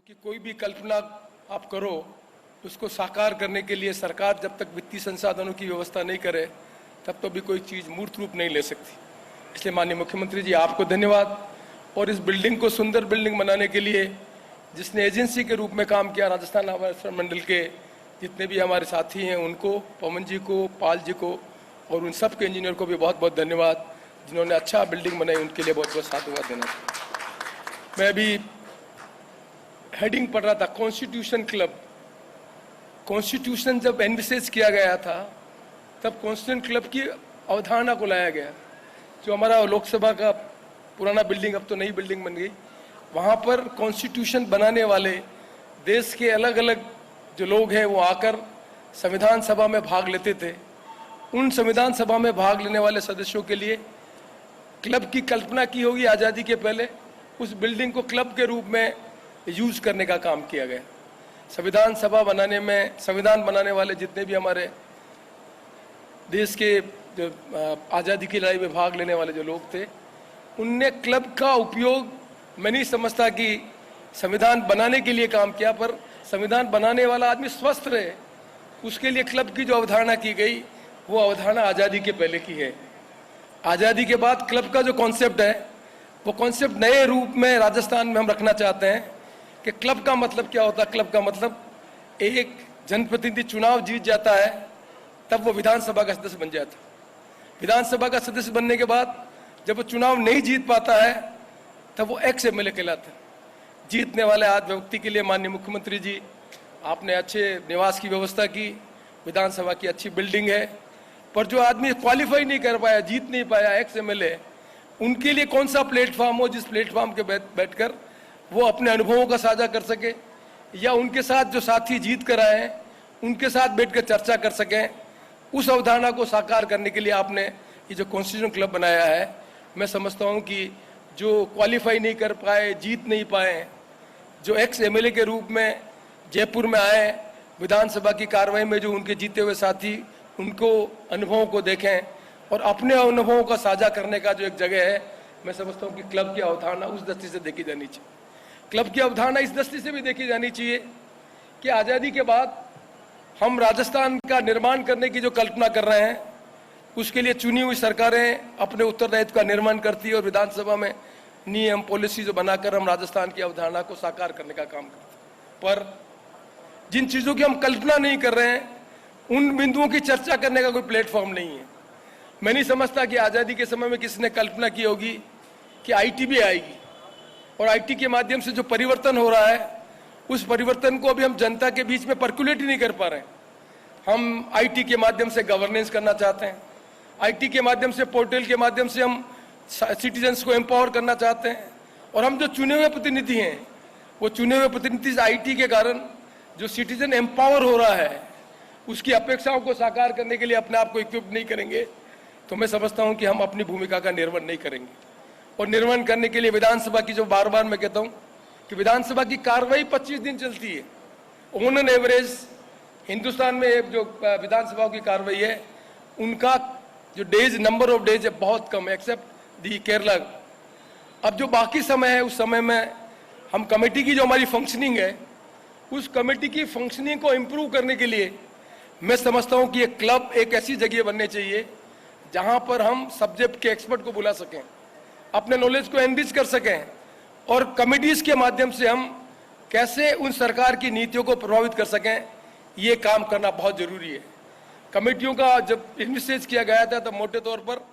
कि कोई भी कल्पना आप करो उसको साकार करने के लिए सरकार जब तक वित्तीय संसाधनों की व्यवस्था नहीं करे तब तो भी कोई चीज़ मूर्त रूप नहीं ले सकती। इसलिए माननीय मुख्यमंत्री जी आपको धन्यवाद। और इस बिल्डिंग को सुंदर बिल्डिंग बनाने के लिए जिसने एजेंसी के रूप में काम किया, राजस्थान आवास मंडल के जितने भी हमारे साथी हैं उनको, पवन जी को, पाल जी को और उन सब के इंजीनियर को भी बहुत बहुत धन्यवाद। जिन्होंने अच्छा बिल्डिंग बनाई उनके लिए बहुत बहुत साधुवाद देना चाहिए। मैं अभी हेडिंग पढ़ रहा था, कॉन्स्टिट्यूशन क्लब। कॉन्स्टिट्यूशन जब एनविसेज किया गया था तब कॉन्स्टिट्यूशन क्लब की अवधारणा को लाया गया। जो हमारा लोकसभा का पुराना बिल्डिंग, अब तो नई बिल्डिंग बन गई, वहाँ पर कॉन्स्टिट्यूशन बनाने वाले देश के अलग अलग जो लोग हैं वो आकर संविधान सभा में भाग लेते थे। उन संविधान सभा में भाग लेने वाले सदस्यों के लिए क्लब की कल्पना की होगी आज़ादी के पहले। उस बिल्डिंग को क्लब के रूप में यूज करने का काम किया गया। संविधान सभा बनाने में, संविधान बनाने वाले जितने भी हमारे देश के जो आज़ादी की लड़ाई में भाग लेने वाले जो लोग थे, उनने क्लब का उपयोग, मैं नहीं समझता कि संविधान बनाने के लिए काम किया, पर संविधान बनाने वाला आदमी स्वस्थ रहे उसके लिए क्लब की जो अवधारणा की गई वो अवधारणा आज़ादी के पहले की है। आज़ादी के बाद क्लब का जो कॉन्सेप्ट है वो कॉन्सेप्ट नए रूप में राजस्थान में हम रखना चाहते हैं कि क्लब का मतलब क्या होता है। क्लब का मतलब एक जनप्रतिनिधि चुनाव जीत जाता है तब वो विधानसभा का सदस्य बन जाता है। विधानसभा का सदस्य बनने के बाद जब वो चुनाव नहीं जीत पाता है तब वो एक्स एमएलए कहलाता है। जीतने वाले आद व्यक्ति के लिए माननीय मुख्यमंत्री जी आपने अच्छे निवास की व्यवस्था की, विधानसभा की अच्छी बिल्डिंग है, पर जो आदमी क्वालिफाई नहीं कर पाया, जीत नहीं पाया, एक्स एमएलए, उनके लिए कौन सा प्लेटफॉर्म हो जिस प्लेटफॉर्म के बैठकर वो अपने अनुभवों का साझा कर सके या उनके साथ जो साथी जीत कर आए हैं उनके साथ बैठकर चर्चा कर सकें। उस अवधारणा को साकार करने के लिए आपने ये जो कॉन्स्टिट्यूशन क्लब बनाया है, मैं समझता हूँ कि जो क्वालिफाई नहीं कर पाए, जीत नहीं पाए, जो एक्स एमएलए के रूप में जयपुर में आए, विधानसभा की कार्रवाई में जो उनके जीते हुए साथी उनको अनुभवों को देखें और अपने अनुभवों का साझा करने का जो एक जगह है, मैं समझता हूँ कि क्लब की अवधारणा उस दृष्टि से देखी जानी चाहिए। क्लब की अवधारणा इस दृष्टि से भी देखी जानी चाहिए कि आज़ादी के बाद हम राजस्थान का निर्माण करने की जो कल्पना कर रहे हैं उसके लिए चुनी हुई सरकारें अपने उत्तरदायित्व का निर्माण करती है और विधानसभा में नियम पॉलिसी जो बनाकर हम राजस्थान की अवधारणा को साकार करने का काम करते हैं। पर जिन चीज़ों की हम कल्पना नहीं कर रहे हैं उन बिंदुओं की चर्चा करने का कोई प्लेटफॉर्म नहीं है। मैं नहीं समझता कि आज़ादी के समय में किसी ने कल्पना की होगी कि आईटी भी आएगी और आईटी के माध्यम से जो परिवर्तन हो रहा है उस परिवर्तन को अभी हम जनता के बीच में पर्कुलेट ही नहीं कर पा रहे हैं। हम आईटी के माध्यम से गवर्नेंस करना चाहते हैं, आईटी के माध्यम से, पोर्टल के माध्यम से हम सिटीजन्स को एम्पावर करना चाहते हैं और हम जो चुने हुए प्रतिनिधि हैं वो चुने हुए प्रतिनिधि आईटी के कारण जो सिटीजन एम्पावर हो रहा है उसकी अपेक्षाओं को साकार करने के लिए अपने आप को इक्विप नहीं करेंगे तो मैं समझता हूं कि हम अपनी भूमिका का निर्वहन नहीं करेंगे। और निर्वहन करने के लिए विधानसभा की जो बार बार मैं कहता हूं कि विधानसभा की कार्रवाई 25 दिन चलती है। ऑन एन एवरेज हिंदुस्तान में जो विधानसभाओं की कार्रवाई है उनका जो डेज, नंबर ऑफ डेज है बहुत कम है, एक्सेप्ट दी केरला। अब जो बाकी समय है उस समय में हम कमेटी की जो हमारी फंक्शनिंग है उस कमेटी की फंक्शनिंग को इम्प्रूव करने के लिए मैं समझता हूं कि ये क्लब एक ऐसी जगह बननी चाहिए जहां पर हम सब्जेक्ट के एक्सपर्ट को बुला सकें, अपने नॉलेज को एनरिच कर सकें और कमिटीज के माध्यम से हम कैसे उन सरकार की नीतियों को प्रभावित कर सकें, ये काम करना बहुत जरूरी है। कमेटियों का जब इनिशिएट किया गया था तो मोटे तौर पर